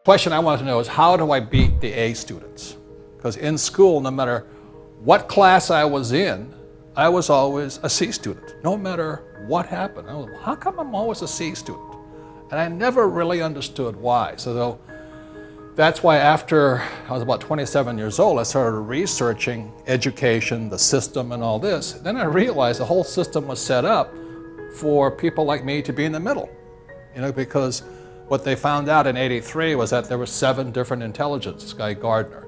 Question I want to know is, how do I beat the A students? Because in school, no matter what class I was in, I was always a C student, no matter what happened. I was, how come I'm always a C student? And I never really understood why. So that's why after I was about 27 years old, I started researching education, the system, and all this. Then I realized the whole system was set up for people like me to be in the middle, because what they found out in '83 was that there were 7 different intelligences, Guy Gardner.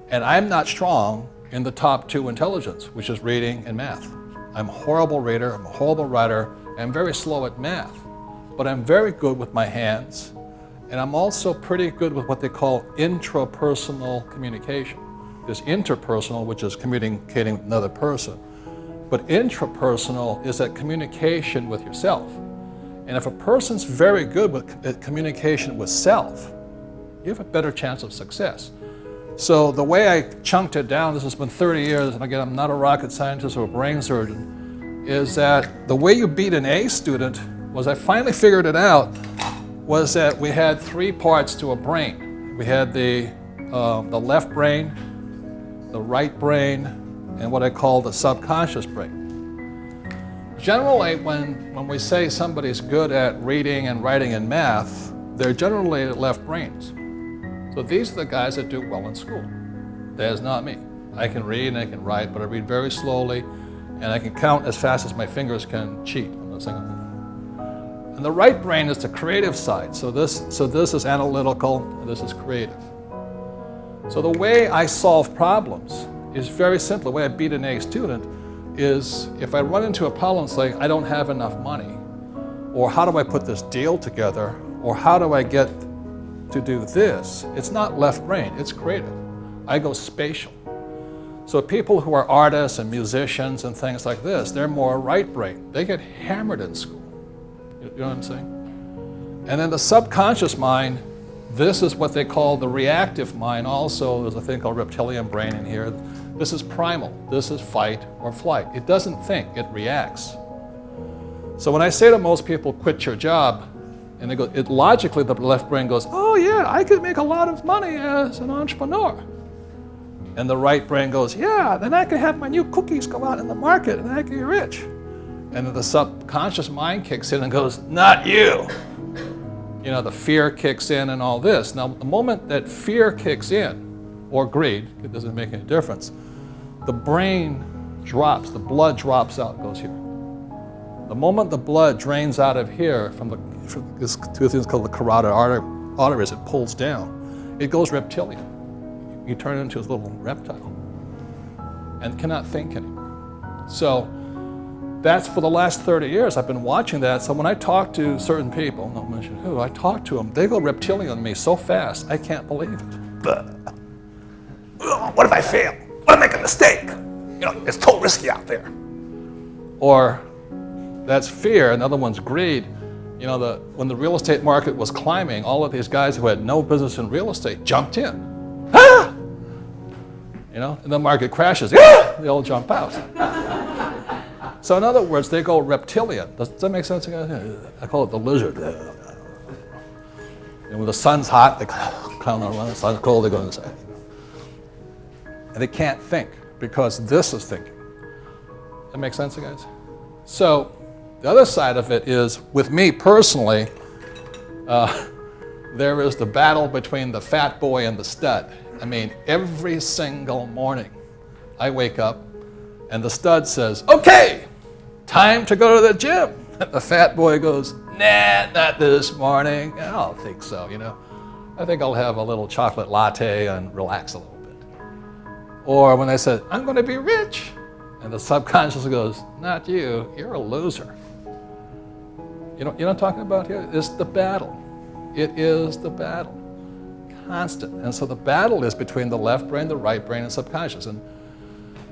And I'm not strong in the top 2 intelligence, which is reading and math. I'm a horrible reader, I'm a horrible writer, and I'm very slow at math. But I'm very good with my hands, and I'm also pretty good with what they call intrapersonal communication. There's interpersonal, which is communicating with another person. But intrapersonal is that communication with yourself. And if a person's very good with communication with self, you have a better chance of success. So the way I chunked it down, this has been 30 years, and again, I'm not a rocket scientist or a brain surgeon, is that the way you beat an A student was, I finally figured it out, was that we had 3 parts to a brain. We had the left brain, the right brain, and what I call the subconscious brain. Generally, when we say somebody's good at reading and writing and math, they're generally left brains. So these are the guys that do well in school. That is not me. I can read and I can write, but I read very slowly, and I can count as fast as my fingers can cheat. I'm not saying anything. And the right brain is the creative side. So this is analytical, and this is creative. So the way I solve problems is very simple. The way I beat an A student is, if I run into a problem saying I don't have enough money, or how do I put this deal together, or how do I get to do this, it's not left brain, it's creative. I go spatial. So people who are artists and musicians and things like this, they're more right brain. They get hammered in school. You know what I'm saying? And then the subconscious mind, this is what they call the reactive mind also. There's a thing called reptilian brain in here. This is primal. This is fight or flight. It doesn't think, it reacts. So when I say to most people, quit your job, and they go, logically the left brain goes, oh yeah, I could make a lot of money as an entrepreneur. And the right brain goes, yeah, then I can have my new cookies go out in the market and I can be rich. And then the subconscious mind kicks in and goes, not you. The fear kicks in and all this. Now, the moment that fear kicks in, or greed, it doesn't make any difference, the brain drops, the blood drops out, goes here. The moment the blood drains out of here from these 2 things called the carotid arteries, it pulls down, it goes reptilian. You turn into a little reptile and cannot think anymore. So that's, for the last 30 years, I've been watching that. So when I talk to certain people, not mention who, I talk to them, they go reptilian on me so fast, I can't believe it. What if I fail? What if I make a mistake? It's too risky out there. Or that's fear. Another one's greed. When the real estate market was climbing, all of these guys who had no business in real estate jumped in. Ah! And the market crashes. Ah! They all jump out. So in other words, they go reptilian. Does that make sense? I call it the lizard. When the sun's hot, they climb around. The sun's cold, they go inside. And they can't think because this is thinking. That makes sense, you guys? So the other side of it is, with me personally, there is the battle between the fat boy and the stud. I mean, every single morning I wake up and the stud says, okay, time to go to the gym. And the fat boy goes, nah, not this morning. I don't think so, I think I'll have a little chocolate latte and relax a little bit. Or when I said, I'm going to be rich, and the subconscious goes, not you, you're a loser. You know what I'm talking about here? It's the battle. It is the battle. Constant. And so the battle is between the left brain, the right brain, and subconscious. And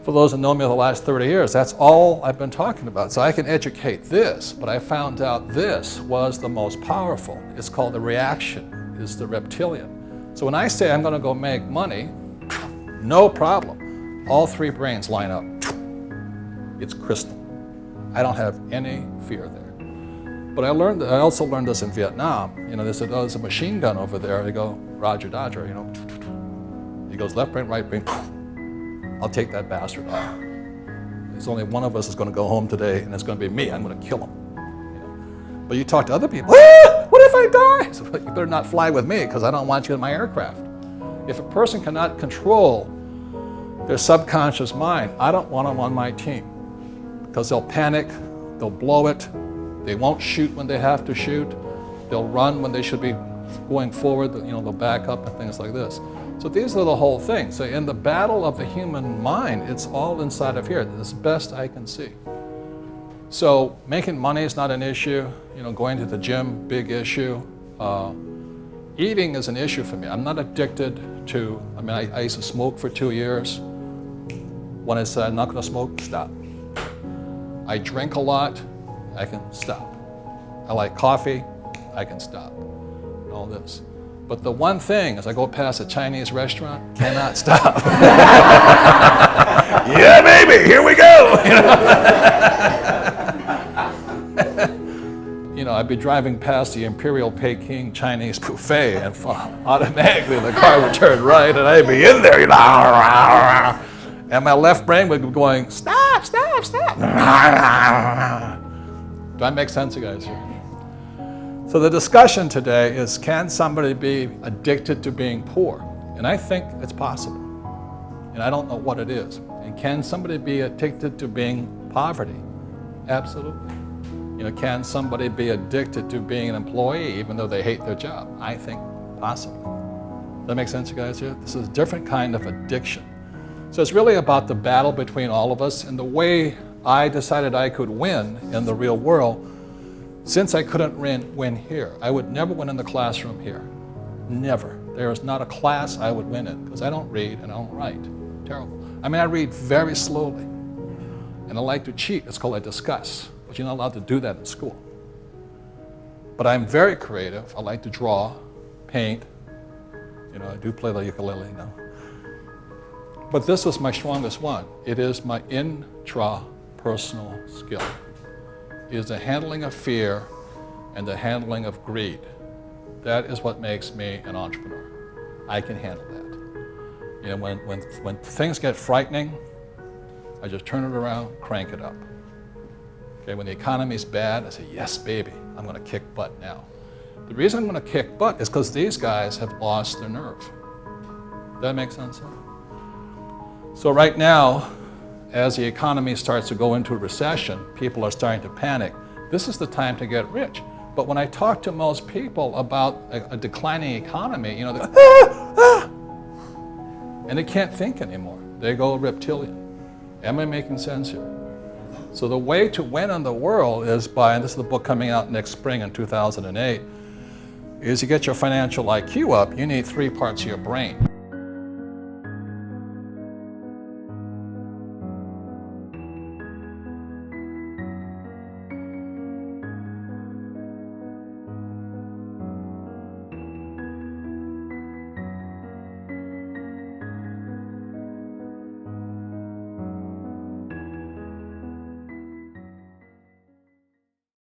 for For those that know me the last 30 years, that's all I've been talking about. So I can educate this, but I found out this was the most powerful. It's called the reaction, it's the reptilian. So when I say I'm going to go make money, no problem. All three brains line up. It's crystal. I don't have any fear there. But I also learned this in Vietnam. They said, oh, there's a machine gun over there. I go, Roger, Dodger, He goes, left brain, right brain. I'll take that bastard off. There's only one of us is going to go home today, and it's going to be me. I'm going to kill him. But you talk to other people, what if I die? So you better not fly with me, because I don't want you in my aircraft. If a person cannot control their subconscious mind, I don't want them on my team, because they'll panic, they'll blow it, they won't shoot when they have to shoot, they'll run when they should be going forward, they'll back up and things like this. So these are the whole thing. So in the battle of the human mind, it's all inside of here, as best I can see. So making money is not an issue. Going to the gym, big issue. Eating is an issue for me. I'm not addicted to, I used to smoke for 2 years. When I said I'm not going to smoke, stop. I drink a lot, I can stop. I like coffee, I can stop. All this. But the one thing, as I go past a Chinese restaurant, cannot stop. Yeah, baby, here we go. I'd be driving past the Imperial Peking Chinese buffet, and automatically the car would turn right, and I'd be in there, and my left brain would be going, stop, stop, stop. Do I make sense, you guys? So the discussion today is, can somebody be addicted to being poor? And I think it's possible. And I don't know what it is. And can somebody be addicted to being poverty? Absolutely. Can somebody be addicted to being an employee even though they hate their job? I think possibly. Does that make sense, you guys here? This is a different kind of addiction. So it's really about the battle between all of us, and the way I decided I could win in the real world. Since I couldn't win here, I would never win in the classroom here. Never. There is not a class I would win in, because I don't read and I don't write. Terrible. I read very slowly. And I like to cheat. It's called I discuss. But you're not allowed to do that in school. But I'm very creative. I like to draw, paint. I do play the ukulele now. But this was my strongest one. It is my intrapersonal skill. It is the handling of fear and the handling of greed. That is what makes me an entrepreneur. I can handle that. When things get frightening, I just turn it around, crank it up. Okay, when the economy's bad, I say, yes, baby, I'm going to kick butt now. The reason I'm going to kick butt is because these guys have lost their nerve. Does that make sense? So right now, as the economy starts to go into a recession, people are starting to panic. This is the time to get rich. But when I talk to most people about a declining economy, and they can't think anymore. They go reptilian. Am I making sense here? So the way to win in the world is by, and this is the book coming out next spring in 2008, is you get your financial IQ up, you need 3 parts of your brain.